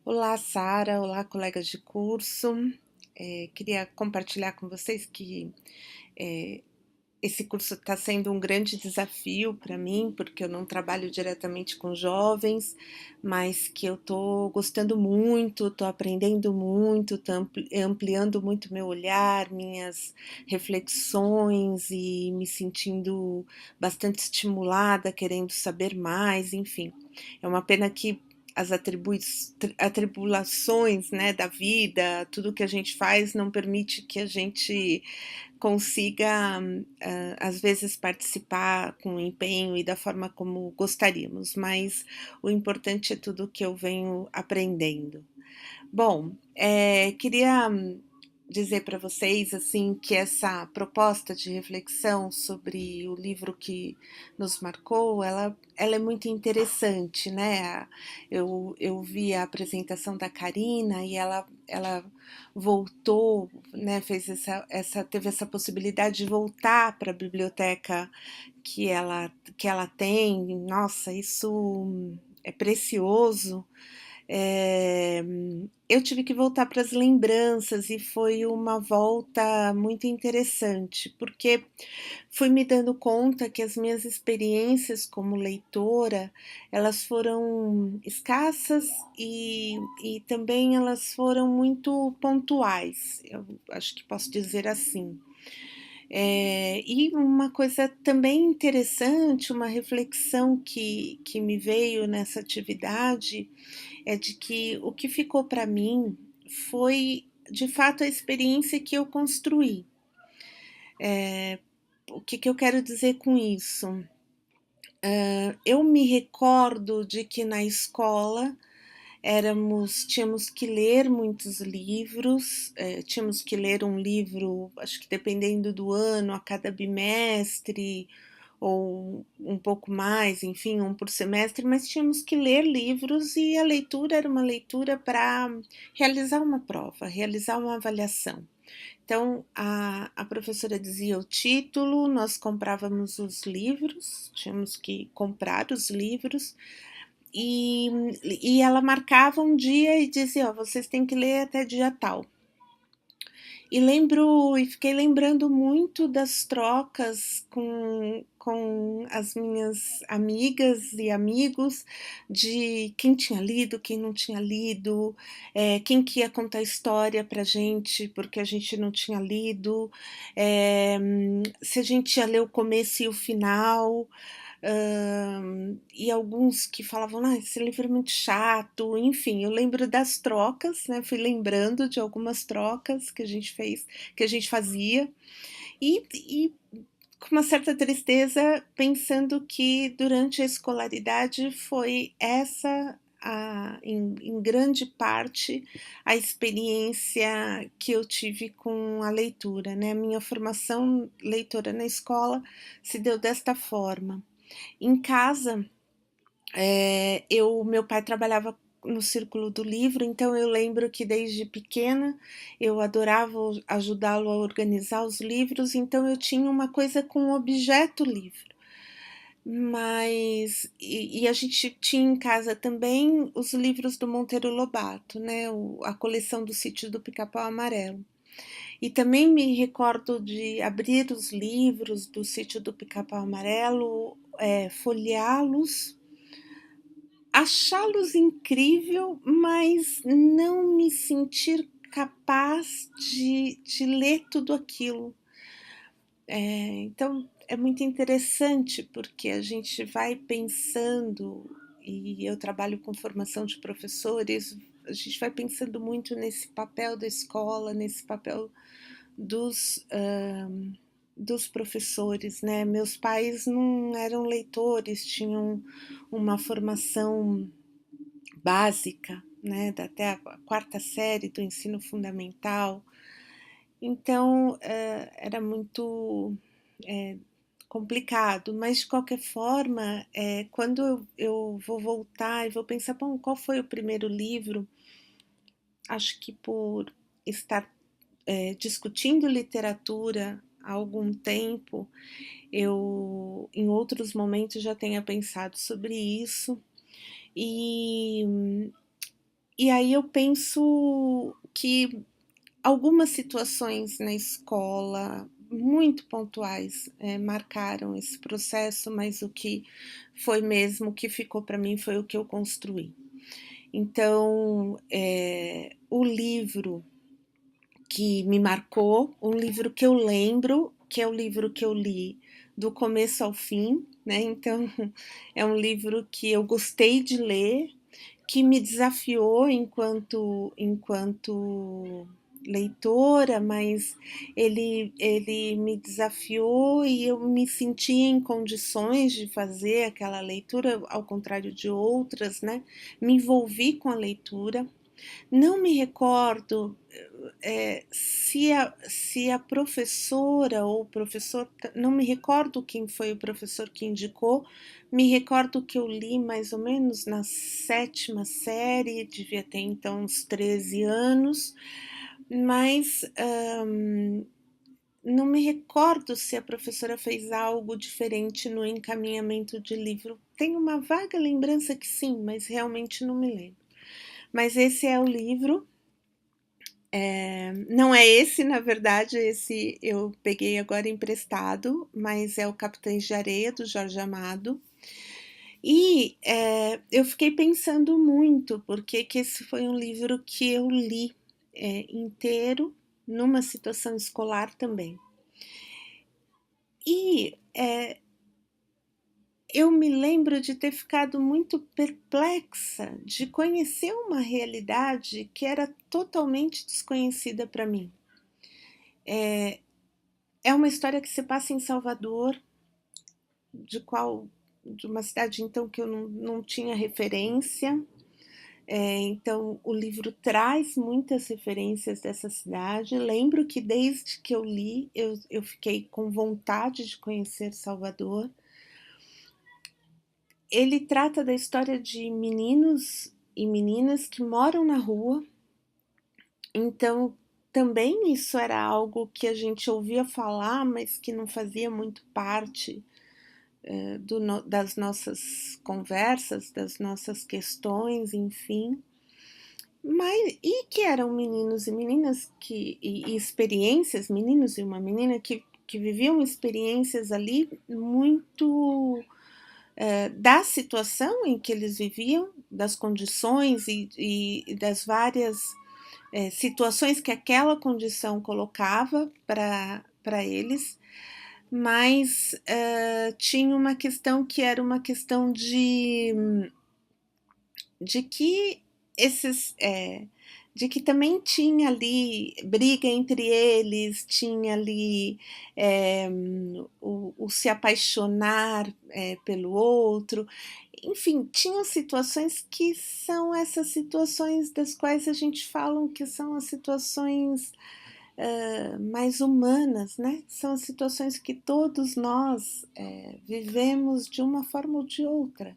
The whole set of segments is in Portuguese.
Olá, Sara. Olá, colegas de curso. Queria compartilhar com vocês que eh, esse curso está sendo um grande desafio para mim, porque eu não trabalho diretamente com jovens, mas que eu estou gostando muito, estou aprendendo muito, estou ampliando muito meu olhar, minhas reflexões e me sentindo bastante estimulada, querendo saber mais, enfim. É uma pena que as atribulações, né, da vida, tudo que a gente faz não permite que a gente consiga, às vezes, participar com empenho e da forma como gostaríamos, mas o importante é tudo que eu venho aprendendo. Bom, queria dizer para vocês assim que essa proposta de reflexão sobre o livro que nos marcou, ela é muito interessante, né? Eu vi a apresentação da Karina e ela voltou, né? Teve essa possibilidade de voltar para a biblioteca que ela tem. Nossa, isso é precioso. É, eu tive que voltar para as lembranças e foi uma volta muito interessante, porque fui me dando conta que as minhas experiências como leitora, elas foram escassas e também elas foram muito pontuais, eu acho que posso dizer assim. E uma coisa também interessante, uma reflexão que me veio nessa atividade, é de que o que ficou para mim foi de fato a experiência que eu construí. O que eu quero dizer com isso? Eu me recordo de que na escola tínhamos que ler muitos livros, tínhamos que ler um livro, acho que dependendo do ano, a cada bimestre, ou um pouco mais, enfim, um por semestre, mas tínhamos que ler livros e a leitura era uma leitura para realizar uma prova, realizar uma avaliação. Então, a professora dizia o título, nós comprávamos os livros, tínhamos que comprar os livros, e, e ela marcava um dia e dizia: ó, vocês têm que ler até dia tal. E fiquei lembrando muito das trocas com as minhas amigas e amigos, de quem tinha lido, quem não tinha lido, quem que ia contar história pra gente, porque a gente não tinha lido, se a gente ia ler o começo e o final, e alguns que falavam: ah, esse livro é muito chato, enfim, eu lembro das trocas, né? Fui lembrando de algumas trocas que a gente fez, que a gente fazia, e com uma certa tristeza, pensando que durante a escolaridade foi essa em grande parte a experiência que eu tive com a leitura, né? A minha formação leitora na escola se deu desta forma. Em casa, meu pai trabalhava no círculo do livro, então eu lembro que desde pequena eu adorava ajudá-lo a organizar os livros, então eu tinha uma coisa com o objeto livro. E a gente tinha em casa também os livros do Monteiro Lobato, né? A coleção do Sítio do Pica-Pau Amarelo. E também me recordo de abrir os livros do Sítio do Pica-Pau Amarelo, folheá-los, achá-los incrível, mas não me sentir capaz de ler tudo aquilo. Então é muito interessante porque a gente vai pensando, e eu trabalho com formação de professores, a gente vai pensando muito nesse papel da escola, nesse papel dos, dos professores, né? Meus pais não eram leitores, tinham uma formação básica, né, até a quarta série do ensino fundamental. Então, era muito complicado, mas de qualquer forma, quando eu vou voltar e vou pensar, bom, qual foi o primeiro livro? Acho que por estar discutindo literatura há algum tempo, eu em outros momentos já tenha pensado sobre isso, e E aí eu penso que algumas situações na escola, muito pontuais, marcaram esse processo, mas o que foi mesmo, o que ficou para mim foi o que eu construí. Então, o livro que me marcou, um livro que eu lembro, que é o livro que eu li do começo ao fim, né? Então, é um livro que eu gostei de ler, que me desafiou enquanto leitora, mas ele me desafiou e eu me sentia em condições de fazer aquela leitura, ao contrário de outras, né? Me envolvi com a leitura. Não me recordo se a professora ou o professor, não me recordo quem foi o professor que indicou, me recordo que eu li mais ou menos na 7ª série, devia ter então uns 13 anos, mas não me recordo se a professora fez algo diferente no encaminhamento de livro. Tenho uma vaga lembrança que sim, mas realmente não me lembro. Mas esse é o livro. Não é esse, na verdade, esse eu peguei agora emprestado, mas é o Capitães de Areia, do Jorge Amado. E eu fiquei pensando muito, porque que esse foi um livro que eu li inteiro, numa situação escolar também. E eu me lembro de ter ficado muito perplexa de conhecer uma realidade que era totalmente desconhecida para mim. É uma história que se passa em Salvador, de uma cidade então que eu não tinha referência. Então o livro traz muitas referências dessa cidade. Lembro que desde que eu li, eu fiquei com vontade de conhecer Salvador. Ele trata da história de meninos e meninas que moram na rua. Então também isso era algo que a gente ouvia falar, mas que não fazia muito parte das nossas conversas, das nossas questões, enfim. Mas, e que eram meninos e meninas e experiências, meninos e uma menina que viviam experiências ali muito da situação em que eles viviam, das condições e das várias situações que aquela condição colocava para eles, mas tinha uma questão que era uma questão de que esses de que também tinha ali briga entre eles, tinha ali o se apaixonar pelo outro, enfim, tinham situações que são essas situações das quais a gente fala que são as situações mais humanas, né? São as situações que todos nós vivemos de uma forma ou de outra.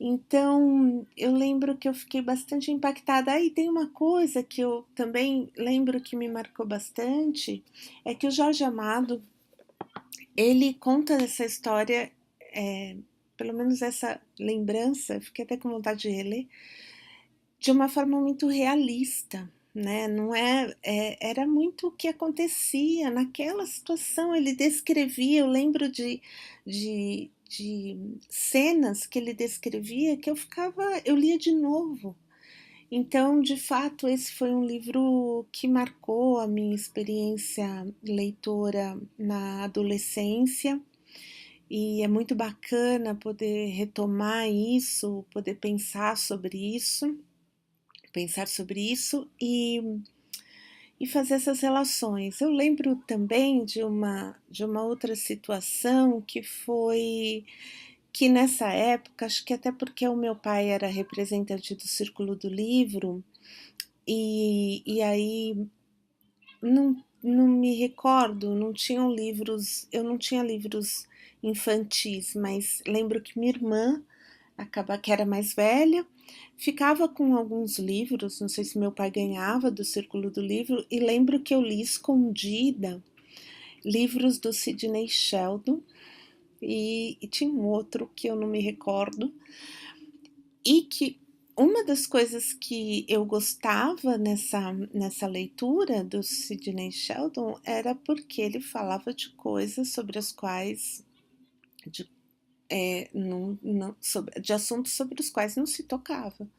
Então, eu lembro que eu fiquei bastante impactada. Aí tem uma coisa que eu também lembro que me marcou bastante, é que o Jorge Amado, ele conta essa história, pelo menos essa lembrança, fiquei até com vontade de reler, de uma forma muito realista, né? Não era muito o que acontecia naquela situação. Ele descrevia, eu lembro de cenas que ele descrevia que eu lia de novo. Então, de fato, esse foi um livro que marcou a minha experiência leitora na adolescência. E é muito bacana poder retomar isso, poder pensar sobre isso e fazer essas relações. Eu lembro também de uma outra situação que foi que nessa época, acho que até porque o meu pai era representante do Círculo do Livro, e aí não me recordo, não tinham livros, eu não tinha livros infantis, mas lembro que minha irmã, que era mais velha, ficava com alguns livros, não sei se meu pai ganhava do Círculo do Livro, e lembro que eu li escondida livros do Sidney Sheldon, e tinha um outro que eu não me recordo, e que uma das coisas que eu gostava nessa leitura do Sidney Sheldon era porque ele falava de coisas sobre as quais, de, de assuntos sobre os quais não se tocava.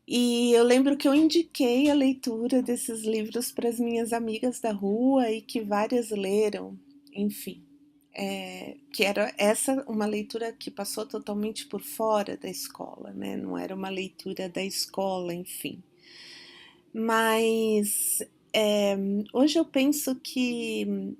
E eu lembro que eu indiquei a leitura desses livros para as minhas amigas da rua e que várias leram, enfim. Que era essa uma leitura que passou totalmente por fora da escola, né? Não era uma leitura da escola, enfim. Mas hoje eu penso que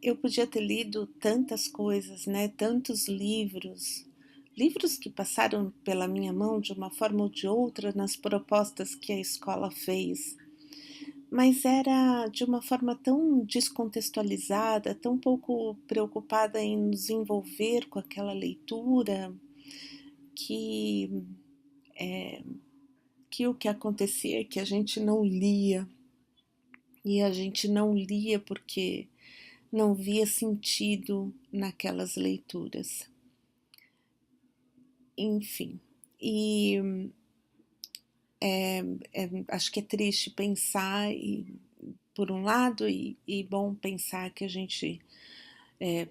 eu podia ter lido tantas coisas, né? Tantos livros, livros que passaram pela minha mão de uma forma ou de outra nas propostas que a escola fez, mas era de uma forma tão descontextualizada, tão pouco preocupada em nos envolver com aquela leitura, que, que o que acontecia é que a gente não lia, e a gente não lia porque não via sentido naquelas leituras. Enfim, e acho que é triste pensar, por um lado, e bom pensar que a gente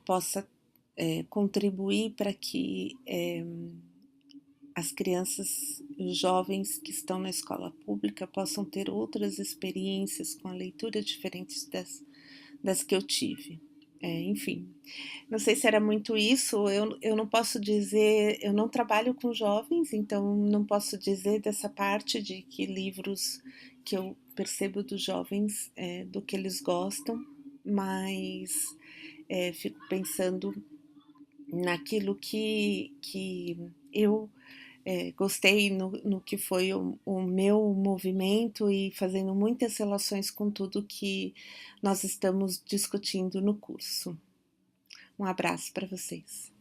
possa contribuir para que as crianças e os jovens que estão na escola pública possam ter outras experiências com a leitura diferentes das que eu tive. Enfim, não sei se era muito isso, eu não posso dizer, eu não trabalho com jovens, então não posso dizer dessa parte de que livros que eu percebo dos jovens, do que eles gostam, mas fico pensando naquilo que eu gostei no que foi o meu movimento e fazendo muitas relações com tudo que nós estamos discutindo no curso. Um abraço para vocês.